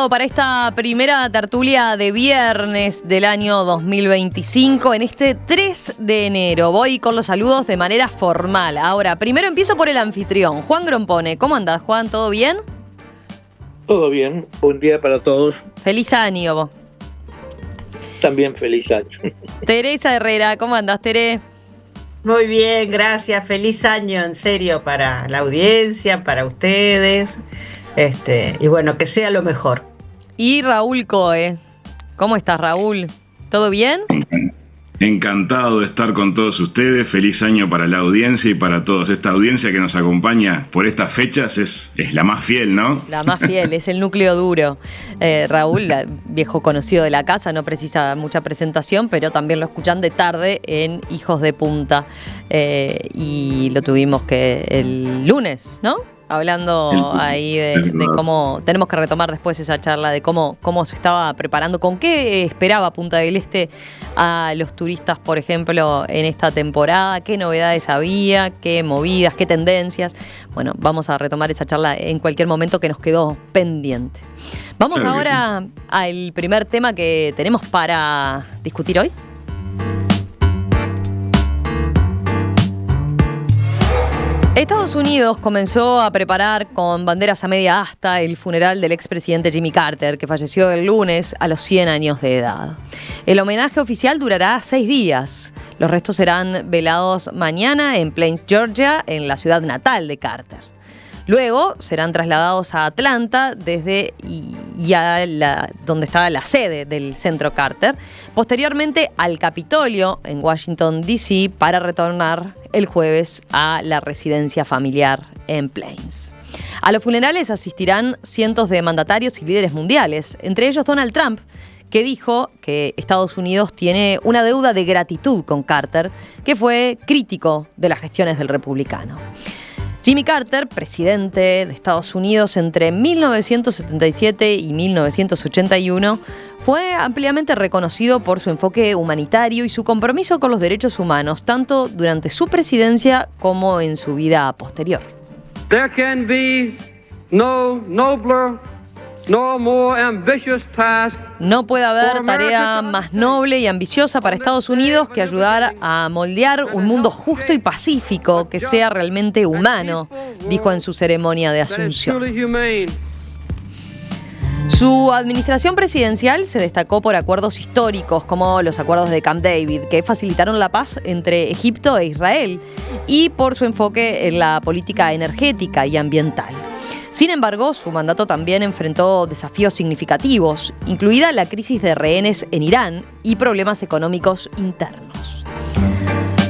Nivo, para esta primera tertulia de viernes del año 2025, en este 3 de enero. Voy con los saludos de manera formal. Ahora, primero empiezo por el anfitrión, Juan Grompone. ¿Cómo andás, Juan? ¿Todo bien? Todo bien, buen día para todos. Feliz año, vos. También feliz año. Teresa Herrera, ¿cómo andás, Tere? Muy bien, gracias. Feliz año, en serio, para la audiencia, para ustedes. Y bueno, que sea lo mejor. Y Raúl Coe. ¿Cómo estás, Raúl? ¿Todo bien? Encantado de estar con todos ustedes. Feliz año para la audiencia y para todos. Esta audiencia que nos acompaña por estas fechas es la más fiel, ¿no? La más fiel, es el núcleo duro. Raúl, viejo conocido de la casa, no precisa mucha presentación, pero también lo escuchan de tarde en Hijos de Punta. Y lo tuvimos el lunes, ¿no? Hablando ahí de cómo tenemos que retomar después esa charla de cómo se estaba preparando, con qué esperaba Punta del Este a los turistas, por ejemplo, en esta temporada, qué novedades había, qué movidas, qué tendencias. Bueno, vamos a retomar esa charla en cualquier momento que nos quedó pendiente. Vamos ahora al primer tema que tenemos para discutir hoy. Estados Unidos comenzó a preparar con banderas a media asta el funeral del expresidente Jimmy Carter, que falleció el lunes a los 100 años de edad. El homenaje oficial durará 6 días. Los restos serán velados mañana en Plains, Georgia, en la ciudad natal de Carter. Luego serán trasladados a Atlanta donde estaba la sede del Centro Carter. Posteriormente al Capitolio en Washington, D.C. para retornar el jueves a la residencia familiar en Plains. A los funerales asistirán cientos de mandatarios y líderes mundiales, entre ellos Donald Trump, que dijo que Estados Unidos tiene una deuda de gratitud con Carter, que fue crítico de las gestiones del republicano. Jimmy Carter, presidente de Estados Unidos entre 1977 y 1981, fue ampliamente reconocido por su enfoque humanitario y su compromiso con los derechos humanos, tanto durante su presidencia como en su vida posterior. There can be no nobler, no more ambitious task. No puede haber tarea más noble y ambiciosa para Estados Unidos que ayudar a moldear un mundo justo y pacífico que sea realmente humano, dijo en su ceremonia de asunción. Su administración presidencial se destacó por acuerdos históricos como los acuerdos de Camp David, que facilitaron la paz entre Egipto e Israel, y por su enfoque en la política energética y ambiental. Sin embargo, su mandato también enfrentó desafíos significativos, incluida la crisis de rehenes en Irán y problemas económicos internos.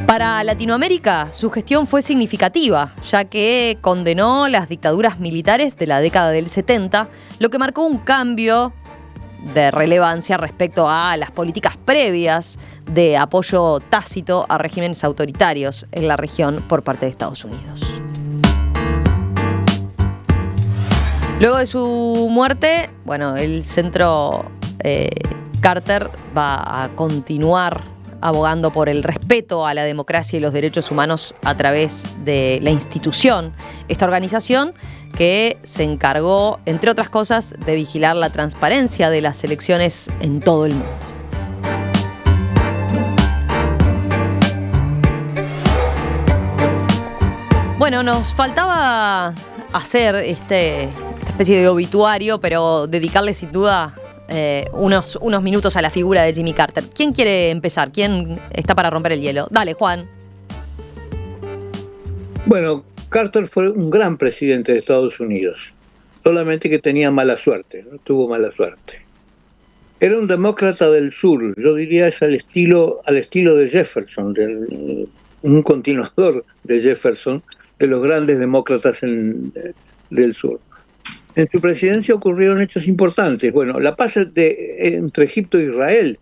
Para Latinoamérica, su gestión fue significativa, ya que condenó las dictaduras militares de la década del 70, lo que marcó un cambio de relevancia respecto a las políticas previas de apoyo tácito a regímenes autoritarios en la región por parte de Estados Unidos. Luego de su muerte, el Centro Carter va a continuar abogando por el respeto a la democracia y los derechos humanos a través de la institución. Esta organización que se encargó, entre otras cosas, de vigilar la transparencia de las elecciones en todo el mundo. Bueno, nos faltaba hacer esta especie de obituario, pero dedicarle sin duda unos minutos a la figura de Jimmy Carter. ¿Quién quiere empezar? ¿Quién está para romper el hielo? Dale, Juan. Bueno, Carter fue un gran presidente de Estados Unidos, solamente que tenía mala suerte, no tuvo mala suerte. Era un demócrata del sur, yo diría es al estilo de Jefferson, un continuador de Jefferson, de los grandes demócratas del sur. En su presidencia ocurrieron hechos importantes. Bueno, la paz entre Egipto e Israel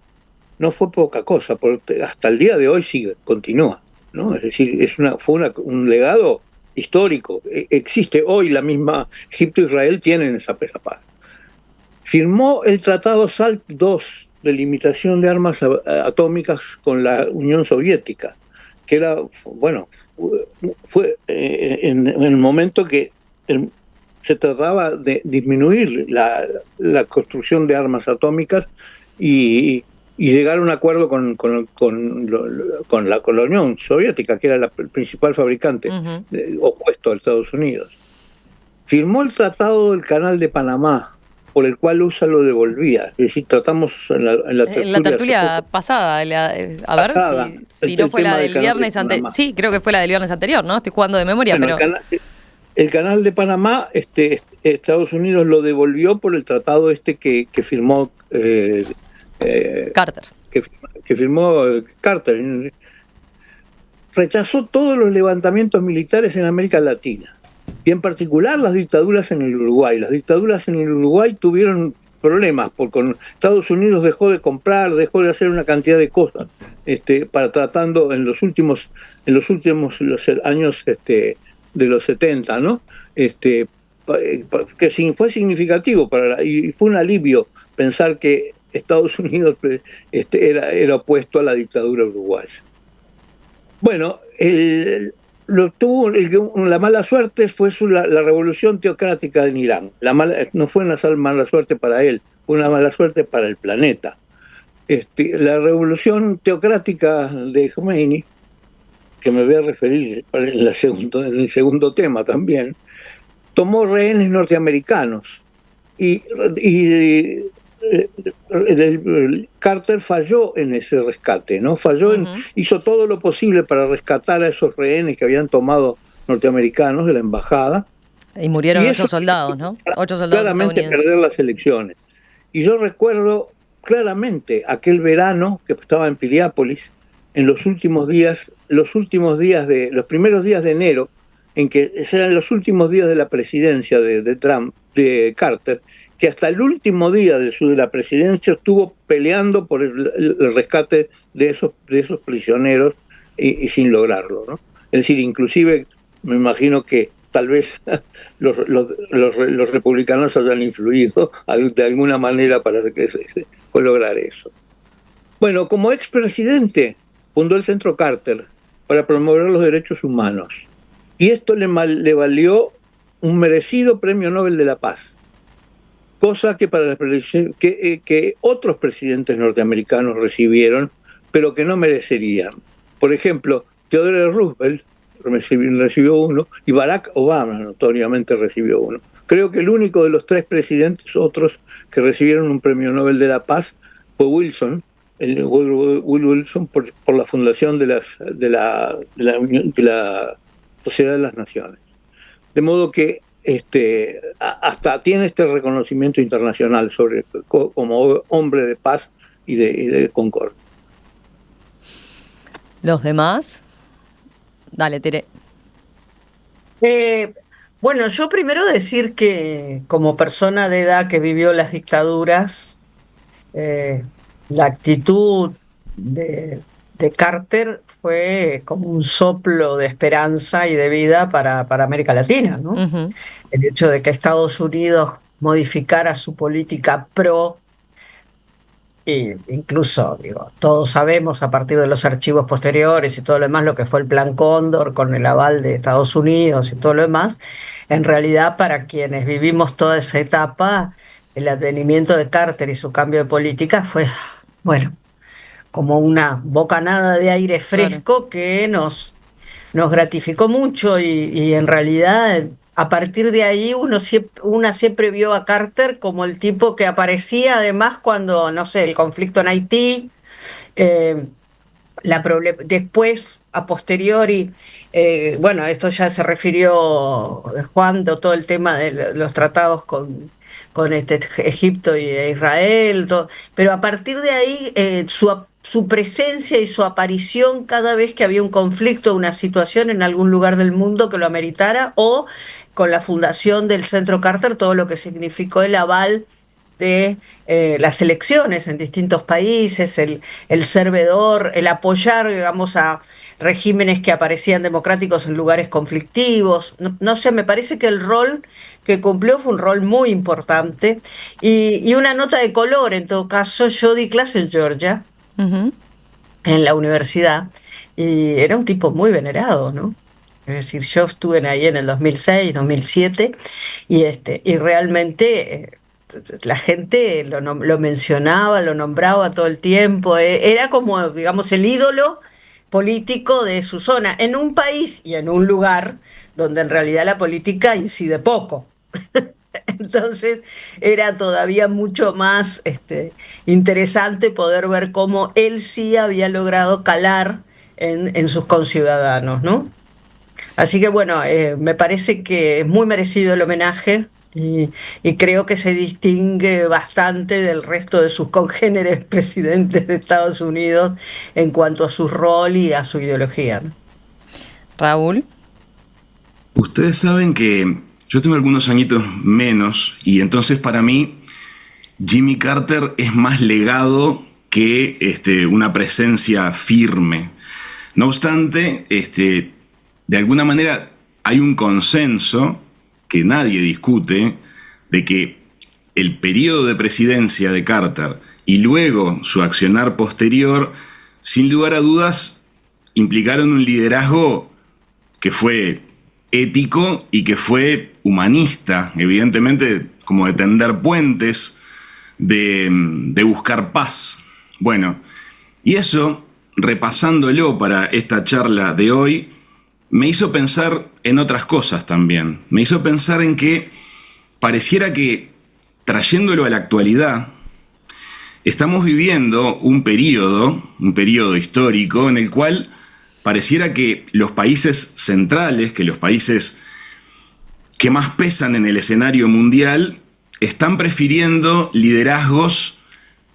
no fue poca cosa, porque hasta el día de hoy continúa, ¿no? Es decir, fue un legado histórico. Existe hoy la misma Egipto e Israel tienen esa paz. Firmó el Tratado SALT II de limitación de armas atómicas con la Unión Soviética, que era, fue en el momento que se trataba de disminuir la construcción de armas atómicas y llegar a un acuerdo con la Unión Soviética, que era el principal fabricante opuesto a Estados Unidos. Firmó el Tratado del Canal de Panamá, por el cual USA lo devolvía. Es decir, tratamos en la tertulia pasada, si no fue la del viernes anterior. Sí, creo que fue la del viernes anterior, ¿no? Estoy jugando de memoria, bueno, pero... El Canal de Panamá, Estados Unidos lo devolvió por el tratado que firmó Carter. Que firmó Carter. Rechazó todos los levantamientos militares en América Latina, y en particular las dictaduras en el Uruguay. Las dictaduras en el Uruguay tuvieron problemas, porque Estados Unidos dejó de comprar, dejó de hacer una cantidad de cosas, para tratando en los últimos años de los 70, ¿no? Que fue significativo y fue un alivio pensar que Estados Unidos era opuesto a la dictadura uruguaya. Bueno, la mala suerte fue la revolución teocrática en Irán. No fue una mala suerte para él, fue una mala suerte para el planeta. La revolución teocrática de Khomeini, que me voy a referir en el segundo tema también, tomó rehenes norteamericanos y Carter falló en ese rescate, ¿no? Hizo todo lo posible para rescatar a esos rehenes que habían tomado norteamericanos de la embajada. Y murieron 8 soldados, ¿no? 8 soldados claramente perder las elecciones. Y yo recuerdo claramente aquel verano que estaba en Piriápolis, en los primeros días de enero, en que eran los últimos días de la presidencia de Carter, que hasta el último día de la presidencia estuvo peleando por el rescate de esos prisioneros y sin lograrlo, ¿no? Es decir, inclusive me imagino que tal vez los republicanos hayan influido de alguna manera para lograr eso. Bueno, como expresidente fundó el Centro Carter para promover los derechos humanos, y esto le valió un merecido Premio Nobel de la Paz, cosa que que otros presidentes norteamericanos recibieron, pero que no merecerían. Por ejemplo, Theodore Roosevelt recibió uno, y Barack Obama notoriamente recibió uno. Creo que el único de los 3 presidentes otros que recibieron un Premio Nobel de la Paz fue Wilson, Wilson por la fundación de la Sociedad de las Naciones. De modo que hasta tiene este reconocimiento internacional como hombre de paz y de concordia. ¿Los demás? Dale, Tere. Bueno, yo primero decir que como persona de edad que vivió las dictaduras, la actitud de Carter fue como un soplo de esperanza y de vida para América Latina, ¿no? Uh-huh. El hecho de que Estados Unidos modificara su política incluso, todos sabemos a partir de los archivos posteriores y todo lo demás lo que fue el Plan Cóndor con el aval de Estados Unidos y todo lo demás. En realidad, para quienes vivimos toda esa etapa, el advenimiento de Carter y su cambio de política fue, bueno, como una bocanada de aire fresco, claro, que nos gratificó mucho y en realidad a partir de ahí una siempre vio a Carter como el tipo que aparecía además cuando, no sé, el conflicto en Haití, después, a posteriori, bueno, esto ya se refirió Juan, de todo el tema de los tratados con Egipto y Israel, pero a partir de ahí su presencia y su aparición cada vez que había un conflicto, una situación en algún lugar del mundo que lo ameritara, o con la fundación del Centro Carter, todo lo que significó el aval de las elecciones en distintos países, el ser vedor, el apoyar, digamos, a regímenes que aparecían democráticos en lugares conflictivos. No sé, me parece que el rol que cumplió fue un rol muy importante. Y una nota de color, en todo caso, yo di clase en Georgia, uh-huh, en la universidad, y era un tipo muy venerado, ¿no? Es decir, yo estuve ahí en el 2006, 2007 y realmente la gente lo mencionaba, lo nombraba todo el tiempo. Era como, digamos, el ídolo político de su zona, en un país y en un lugar donde en realidad la política incide poco. Entonces era todavía mucho más interesante poder ver cómo él sí había logrado calar en sus conciudadanos, ¿no? Así que bueno, me parece que es muy merecido el homenaje y creo que se distingue bastante del resto de sus congéneres presidentes de Estados Unidos en cuanto a su rol y a su ideología, ¿no? Raúl. Ustedes saben que yo tengo algunos añitos menos y entonces para mí Jimmy Carter es más legado que una presencia firme. No obstante, de alguna manera hay un consenso que nadie discute de que el periodo de presidencia de Carter y luego su accionar posterior, sin lugar a dudas, implicaron un liderazgo que fue ético y que fue humanista, evidentemente como de tender puentes, de buscar paz. Bueno, y eso, repasándolo para esta charla de hoy, me hizo pensar en otras cosas también. Me hizo pensar en que pareciera que, trayéndolo a la actualidad, estamos viviendo un periodo histórico en el cual pareciera que los países centrales, que los países que más pesan en el escenario mundial, están prefiriendo liderazgos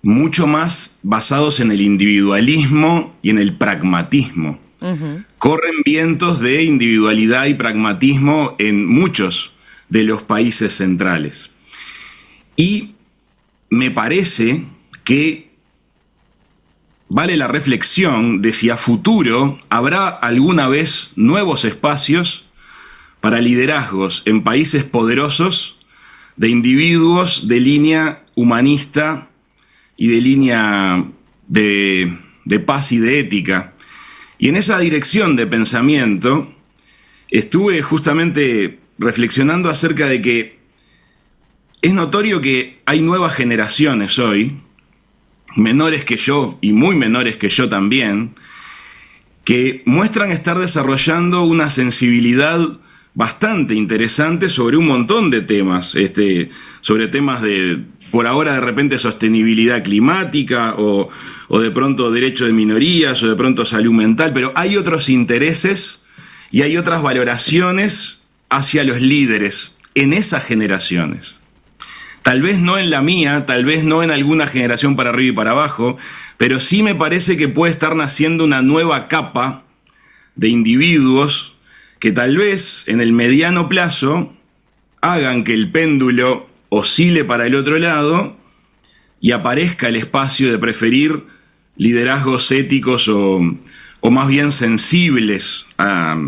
mucho más basados en el individualismo y en el pragmatismo. Uh-huh. Corren vientos de individualidad y pragmatismo en muchos de los países centrales. Y me parece que vale la reflexión de si a futuro habrá alguna vez nuevos espacios para liderazgos en países poderosos de individuos de línea humanista y de línea de paz y de ética. Y en esa dirección de pensamiento estuve justamente reflexionando acerca de que es notorio que hay nuevas generaciones hoy, menores que yo y muy menores que yo también, que muestran estar desarrollando una sensibilidad bastante interesante sobre un montón de temas, sobre temas de, por ahora de repente, sostenibilidad climática o de pronto derecho de minorías o de pronto salud mental, pero hay otros intereses y hay otras valoraciones hacia los líderes en esas generaciones. Tal vez no en la mía, tal vez no en alguna generación para arriba y para abajo, pero sí me parece que puede estar naciendo una nueva capa de individuos que tal vez en el mediano plazo hagan que el péndulo oscile para el otro lado y aparezca el espacio de preferir liderazgos éticos o más bien sensibles a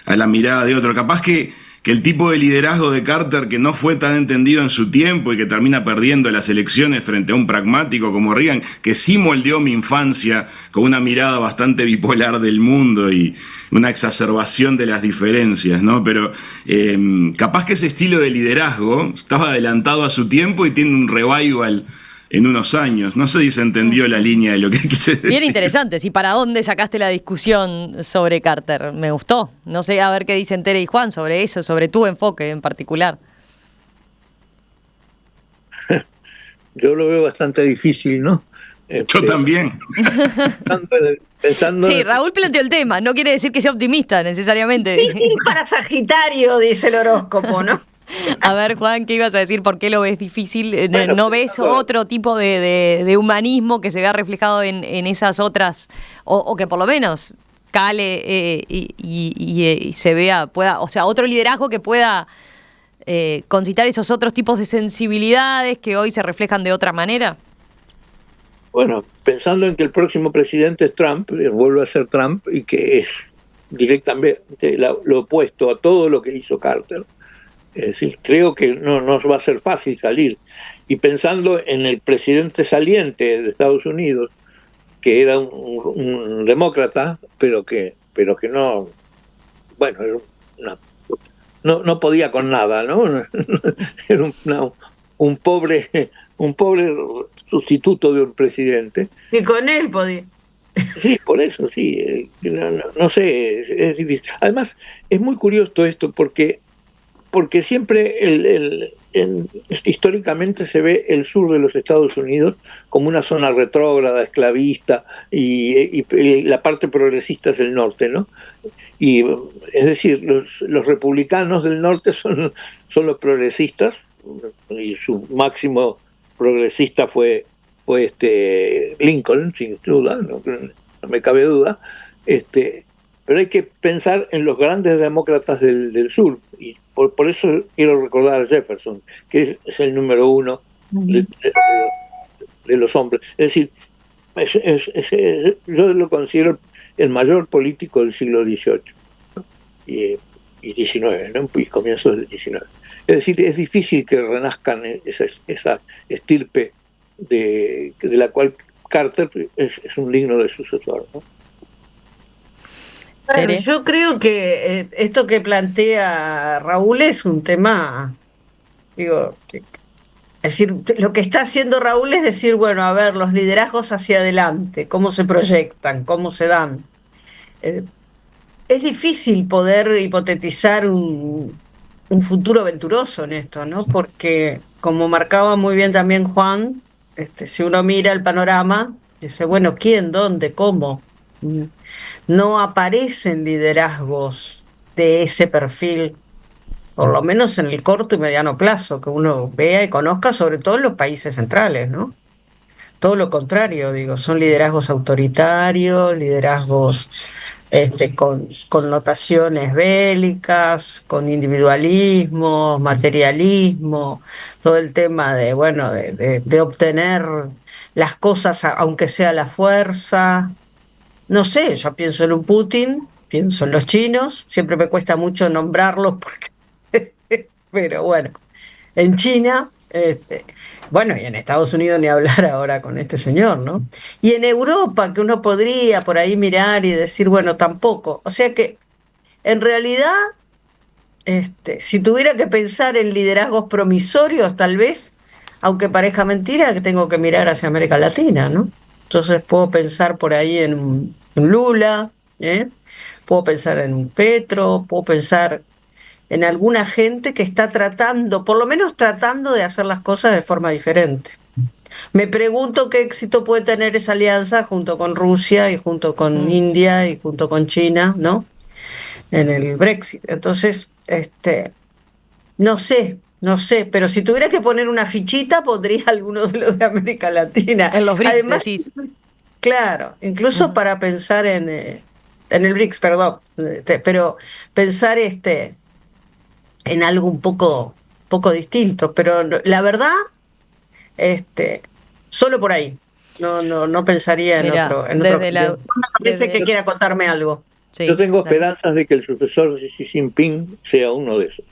la mirada de otro. Capaz que el tipo de liderazgo de Carter, que no fue tan entendido en su tiempo y que termina perdiendo las elecciones frente a un pragmático como Reagan, que sí moldeó mi infancia con una mirada bastante bipolar del mundo y una exacerbación de las diferencias, ¿no? Pero capaz que ese estilo de liderazgo estaba adelantado a su tiempo y tiene un revival en unos años. No sé si se entendió la línea de lo que quise decir. Bien interesante. ¿Y para dónde sacaste la discusión sobre Carter? Me gustó. No sé, a ver qué dicen Tere y Juan sobre eso, sobre tu enfoque en particular. Yo lo veo bastante difícil, ¿no? Yo también. Sí, Raúl planteó el tema. No quiere decir que sea optimista necesariamente. Difícil para Sagitario, dice el horóscopo, ¿no? A ver, Juan, ¿qué ibas a decir? ¿Por qué lo ves difícil? Bueno, ¿No ves otro tipo de humanismo que se vea reflejado en esas otras, o que por lo menos cale y se vea, pueda, o sea, otro liderazgo que pueda concitar esos otros tipos de sensibilidades que hoy se reflejan de otra manera? Bueno, pensando en que el próximo presidente es Trump, vuelve a ser Trump, y que es directamente lo opuesto a todo lo que hizo Carter. Es decir, creo que no va a ser fácil salir. Y pensando en el presidente saliente de Estados Unidos, que era un demócrata, pero que no bueno, no podía con nada, ¿no? Era un pobre sustituto de un presidente. Y con él podía. Sí, por eso, sí. No sé, es difícil. Además, es muy curioso esto porque siempre históricamente se ve el sur de los Estados Unidos como una zona retrógrada, esclavista, y la parte progresista es el norte, ¿no? Y es decir, los republicanos del norte son los progresistas, y su máximo progresista fue Lincoln, sin duda, no me cabe duda. Pero hay que pensar en los grandes demócratas del sur, y por eso quiero recordar a Jefferson, que es el número uno de los hombres. Es decir, yo lo considero el mayor político del siglo XVIII, ¿no? y XIX, ¿no? Y comienzos del XIX. Es decir, es difícil que renazcan esa estirpe de la cual Carter es un digno de sucesor, ¿no? Bueno, yo creo que esto que plantea Raúl es un tema, digo, es decir, lo que está haciendo Raúl es decir, bueno, a ver, los liderazgos hacia adelante, cómo se proyectan, cómo se dan. Es difícil poder hipotetizar un futuro venturoso en esto, ¿no? Porque, como marcaba muy bien también Juan, si uno mira el panorama, dice, bueno, ¿quién, dónde, cómo? No aparecen liderazgos de ese perfil, por lo menos en el corto y mediano plazo, que uno vea y conozca, sobre todo en los países centrales, ¿no? Todo lo contrario, digo, son liderazgos autoritarios, liderazgos con connotaciones bélicas, con individualismo, materialismo, todo el tema de, bueno, de obtener las cosas aunque sea a la fuerza. No sé, yo pienso en un Putin, pienso en los chinos, siempre me cuesta mucho nombrarlos porque pero bueno, en China, bueno, y en Estados Unidos ni hablar ahora con este señor, ¿no? Y en Europa, que uno podría por ahí mirar y decir, bueno, tampoco. O sea que, en realidad, si tuviera que pensar en liderazgos promisorios, tal vez, aunque parezca mentira, que tengo que mirar hacia América Latina, ¿no? Entonces puedo pensar por ahí en un Lula, puedo pensar en un Petro, puedo pensar en alguna gente que está tratando, por lo menos tratando de hacer las cosas de forma diferente. Me pregunto qué éxito puede tener esa alianza junto con Rusia y junto con India y junto con China, ¿no? En el Brexit. Entonces, no sé, pero si tuviera que poner una fichita, pondría algunos de los de América Latina. En los BRICS, además, decís. Claro, incluso para pensar en el BRICS, perdón, pero pensar en algo un poco distinto, pero la verdad, solo por ahí. No pensaría en Mirá, otro. desde la- No me parece desde- que quiera contarme algo. Sí, Yo tengo dale. esperanzas de que el sucesor de Xi Jinping sea uno de esos.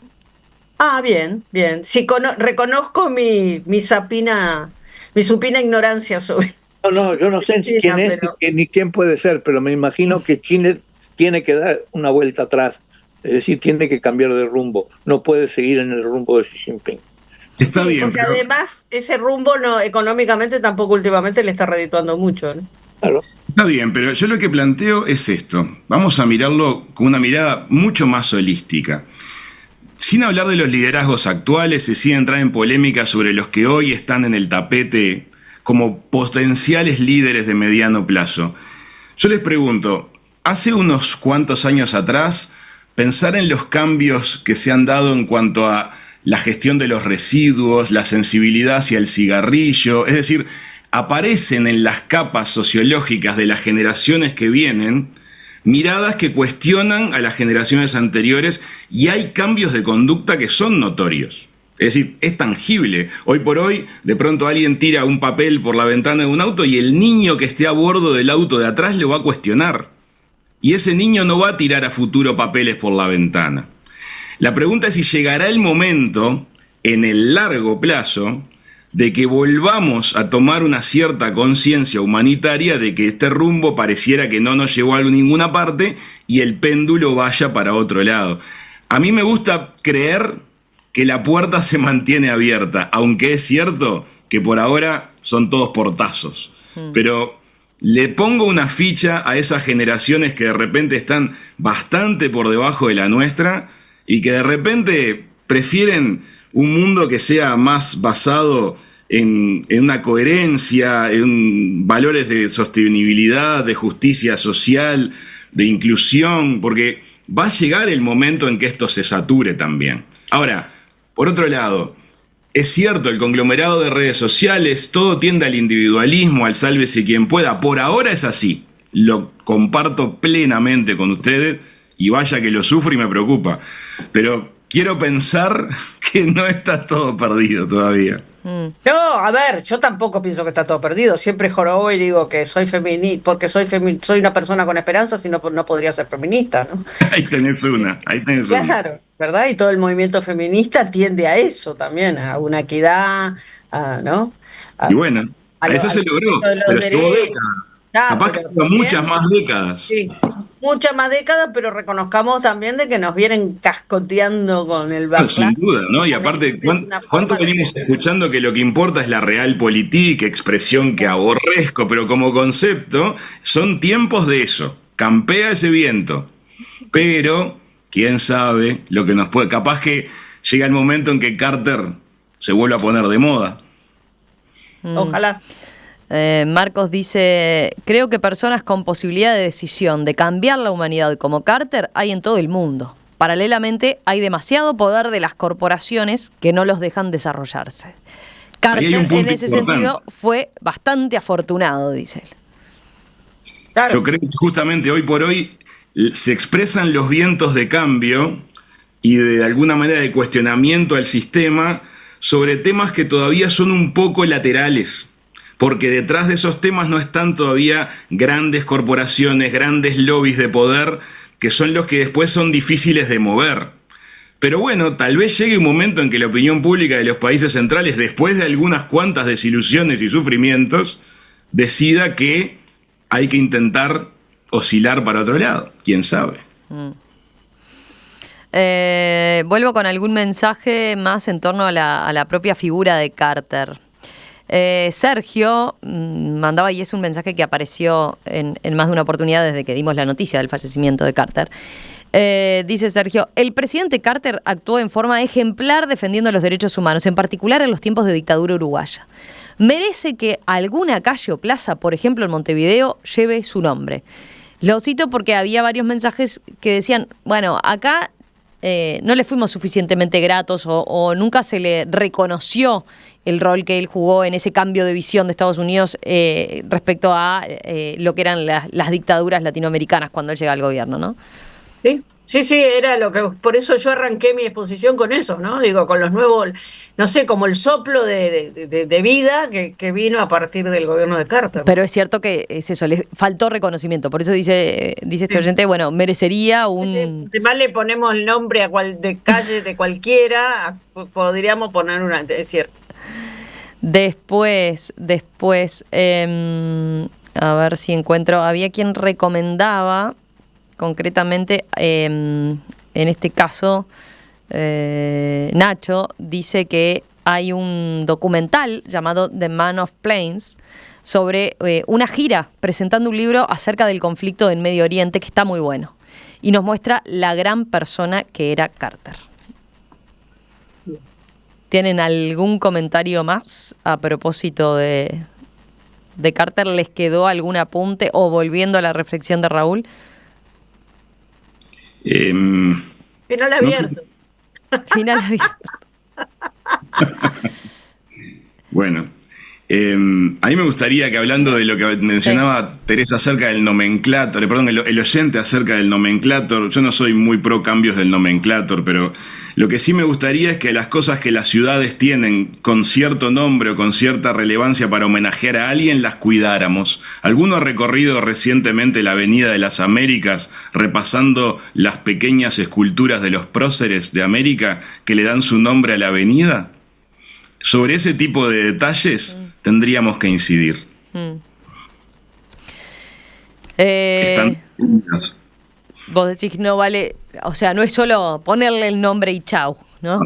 Ah, bien, bien. Sí, reconozco mi supina ignorancia sobre No, yo no sé China, quién es pero ni quién puede ser, pero me imagino que China tiene que dar una vuelta atrás, es decir, tiene que cambiar de rumbo, no puede seguir en el rumbo de Xi Jinping. Está sí, bien, porque pero además ese rumbo no económicamente tampoco últimamente le está redituando mucho, ¿no? Claro. está bien, pero yo lo que planteo es esto. Vamos a mirarlo con una mirada mucho más holística. Sin hablar de los liderazgos actuales y sin entrar en polémica sobre los que hoy están en el tapete como potenciales líderes de mediano plazo. Yo les pregunto, hace unos cuantos años atrás, pensar en los cambios que se han dado en cuanto a la gestión de los residuos, la sensibilidad hacia el cigarrillo, es decir, aparecen en las capas sociológicas de las generaciones que vienen miradas que cuestionan a las generaciones anteriores y hay cambios de conducta que son notorios. Es decir, es tangible. Hoy por hoy, de pronto alguien tira un papel por la ventana de un auto y el niño que esté a bordo del auto de atrás lo va a cuestionar. Y ese niño no va a tirar a futuro papeles por la ventana. La pregunta es si llegará el momento, en el largo plazo, de que volvamos a tomar una cierta conciencia humanitaria de que este rumbo pareciera que no nos llevó a ninguna parte y el péndulo vaya para otro lado. A mí me gusta creer que la puerta se mantiene abierta, aunque es cierto que por ahora son todos portazos. Pero le pongo una ficha a esas generaciones que de repente están bastante por debajo de la nuestra y que de repente prefieren un mundo que sea más basado en una coherencia, en valores de sostenibilidad, de justicia social, de inclusión, porque va a llegar el momento en que esto se sature también. Ahora, por otro lado, es cierto, el conglomerado de redes sociales, todo tiende al individualismo, al sálvese quien pueda. Por ahora es así. Lo comparto plenamente con ustedes y vaya que lo sufro y me preocupa. Pero quiero pensar que no está todo perdido todavía. No, a ver, yo tampoco pienso que está todo perdido. Siempre jorobo y digo que soy feminista, porque soy una persona con esperanza, si no, no podría ser feminista, ¿no? Ahí tenés una. Claro, ¿verdad? Y todo el movimiento feminista tiende a eso también, a una equidad, ¿no? Y bueno, a eso se logró, pero llevó décadas. Capaz que muchas más décadas. Sí, muchas más décadas, pero reconozcamos también de que nos vienen cascoteando con el backlash. Sin duda, ¿no? Y aparte, ¿cuánto venimos escuchando que lo que importa es la realpolitik, expresión que aborrezco, pero como concepto, son tiempos de eso. Campea ese viento. Pero, quién sabe lo que nos puede... Capaz que llega el momento en que Carter se vuelva a poner de moda. Ojalá. Marcos dice, creo que personas con posibilidad de decisión de cambiar la humanidad como Carter hay en todo el mundo. Paralelamente, hay demasiado poder de las corporaciones que no los dejan desarrollarse. Carter, en ese sentido, fue bastante afortunado, dice él. Claro. Yo creo que justamente hoy por hoy se expresan los vientos de cambio y de alguna manera de cuestionamiento al sistema sobre temas que todavía son un poco laterales, porque detrás de esos temas no están todavía grandes corporaciones, grandes lobbies de poder, que son los que después son difíciles de mover. Pero bueno, tal vez llegue un momento en que la opinión pública de los países centrales, después de algunas cuantas desilusiones y sufrimientos, decida que hay que intentar oscilar para otro lado. ¿Quién sabe? Vuelvo con algún mensaje más en torno a la propia figura de Carter. Sergio mandaba, y es un mensaje que apareció en más de una oportunidad desde que dimos la noticia del fallecimiento de Carter. Dice Sergio, el presidente Carter actuó en forma ejemplar defendiendo los derechos humanos, en particular en los tiempos de dictadura uruguaya. Merece que alguna calle o plaza, por ejemplo en Montevideo, lleve su nombre. Lo cito porque había varios mensajes que decían, bueno, acá no le fuimos suficientemente gratos o nunca se le reconoció el rol que él jugó en ese cambio de visión de Estados Unidos respecto a lo que eran las dictaduras latinoamericanas cuando él llega al gobierno, ¿no? Sí, era lo que, por eso yo arranqué mi exposición con eso, ¿no? Digo, con los nuevos, no sé, como el soplo de vida que vino a partir del gobierno de Carter. Pero es cierto que es eso, le faltó reconocimiento, por eso dice este oyente, bueno, merecería un... Además le ponemos el nombre de calle de cualquiera, podríamos poner una, es cierto. Después, a ver si encuentro, había quien recomendaba... Concretamente, en este caso, Nacho dice que hay un documental llamado The Man of Plains sobre una gira presentando un libro acerca del conflicto en Medio Oriente que está muy bueno y nos muestra la gran persona que era Carter. ¿Tienen algún comentario más a propósito de Carter? ¿Les quedó algún apunte o volviendo a la reflexión de Raúl? Final abierto. Final abierto. Bueno, a mí me gustaría que, hablando de lo que mencionaba Teresa acerca del nomenclátor, perdón, el oyente acerca del nomenclátor, yo no soy muy pro cambios del nomenclátor, pero lo que sí me gustaría es que las cosas que las ciudades tienen con cierto nombre o con cierta relevancia para homenajear a alguien, las cuidáramos. ¿Alguno ha recorrido recientemente la Avenida de las Américas repasando las pequeñas esculturas de los próceres de América que le dan su nombre a la avenida? sobre ese tipo de detalles tendríamos que incidir. Están... Vos decís que no vale, o sea, no es solo ponerle el nombre y chau, ¿no?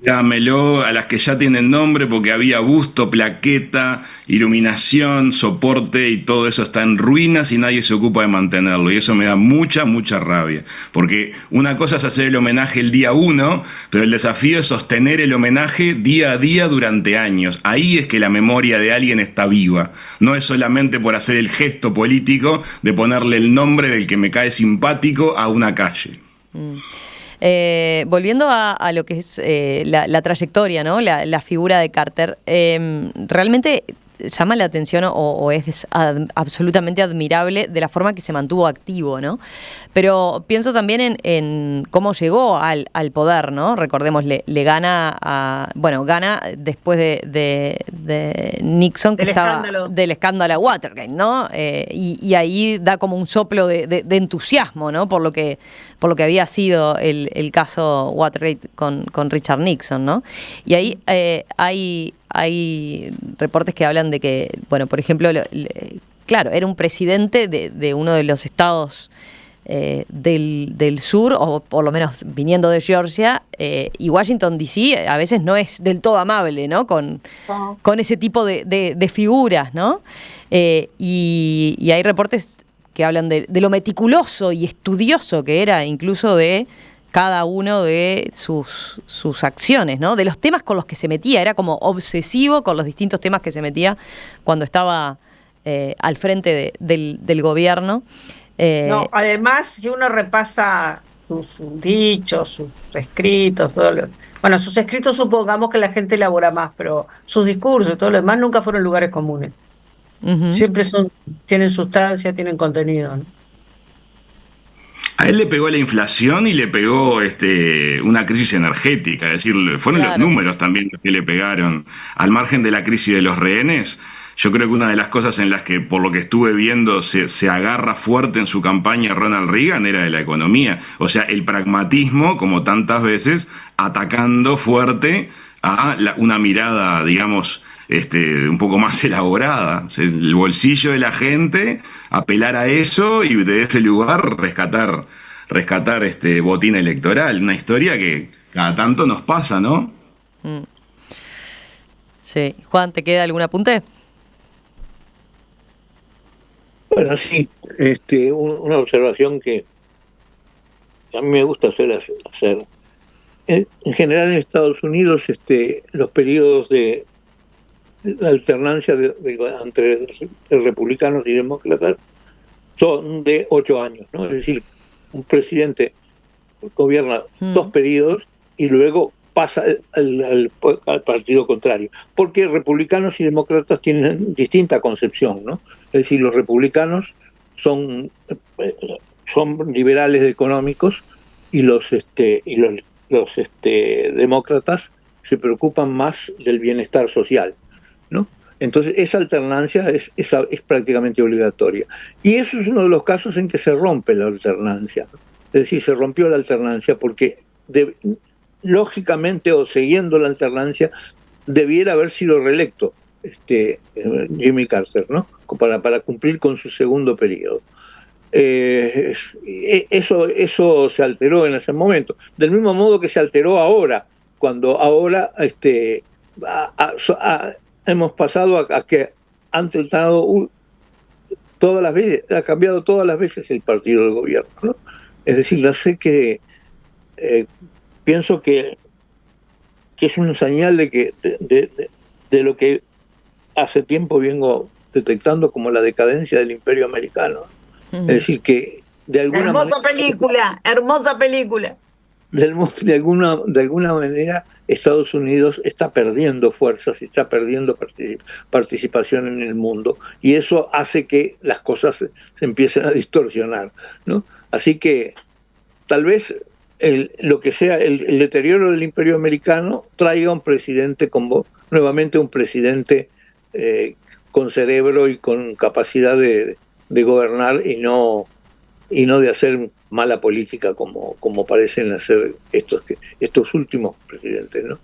Dámelo a las que ya tienen nombre, porque había busto, plaqueta, iluminación, soporte, y todo eso está en ruinas y nadie se ocupa de mantenerlo. Y eso me da mucha, mucha rabia. Porque una cosa es hacer el homenaje el día 1, pero el desafío es sostener el homenaje día a día durante años. Ahí es que la memoria de alguien está viva. No es solamente por hacer el gesto político de ponerle el nombre del que me cae simpático a una calle. Volviendo a lo que es la trayectoria, ¿no? La figura de Carter, realmente llama la atención o es absolutamente admirable de la forma que se mantuvo activo, ¿no? Pero pienso también en cómo llegó al poder, ¿no? Recordemos, le gana gana después de Nixon, que del escándalo Watergate, ¿no? Y ahí da como un soplo de entusiasmo, ¿no? Por lo que había sido el caso Watergate con Richard Nixon, ¿no? Y ahí hay reportes que hablan de que, bueno, por ejemplo, claro, era un presidente de uno de los estados del sur, o por lo menos viniendo de Georgia, y Washington D.C. a veces no es del todo amable, ¿no? Con ese tipo de figuras, ¿no? Y hay reportes que hablan de lo meticuloso y estudioso que era, incluso de cada uno de sus acciones, ¿no? De los temas con los que se metía, era como obsesivo con los distintos temas que se metía cuando estaba al frente del gobierno. No, además, si uno repasa sus dichos, sus escritos, bueno, sus escritos supongamos que la gente elabora más, pero sus discursos y todo lo demás nunca fueron lugares comunes. Siempre tienen sustancia, tienen contenido, ¿no? A él le pegó la inflación y le pegó una crisis energética, es decir, fueron los números también los que le pegaron. Al margen de la crisis de los rehenes, yo creo que una de las cosas en las que, por lo que estuve viendo, se agarra fuerte en su campaña Ronald Reagan era de la economía. O sea, el pragmatismo, como tantas veces, atacando fuerte a una mirada, digamos, un poco más elaborada. O sea, el bolsillo de la gente, apelar a eso y de ese lugar rescatar botín electoral. Una historia que cada tanto nos pasa, ¿no? Sí. Juan, ¿te queda algún apunte? Bueno, sí, una observación que a mí me gusta hacer. En general en Estados Unidos, los periodos de la alternancia entre republicanos y demócratas son de 8 años, ¿no? Es decir, un presidente gobierna 2 periodos y luego pasa al partido contrario, porque republicanos y demócratas tienen distinta concepción, ¿no? Es decir, los republicanos son liberales económicos y los demócratas se preocupan más del bienestar social, ¿no? Entonces esa alternancia es prácticamente obligatoria. Y eso es uno de los casos en que se rompe la alternancia. Es decir, se rompió la alternancia porque lógicamente, o siguiendo la alternancia, debiera haber sido reelecto Jimmy Carter, ¿no? Para cumplir con su segundo periodo. Eso se alteró en ese momento. Del mismo modo que se alteró ahora, cuando ahora hemos pasado a que han tratado todas las veces, ha cambiado todas las veces el partido del gobierno, ¿no? Es decir, yo sé que pienso que es una señal de lo que hace tiempo vengo detectando como la decadencia del imperio americano. Es decir, que de alguna hermosa película. De alguna manera Estados Unidos está perdiendo fuerzas y está perdiendo participación en el mundo, y eso hace que las cosas se empiecen a distorsionar, ¿no? Así que tal vez lo que sea el deterioro del imperio americano traiga un presidente nuevamente un presidente con cerebro y con capacidad de gobernar y no de hacer mala política como parecen hacer estos últimos presidentes, ¿no?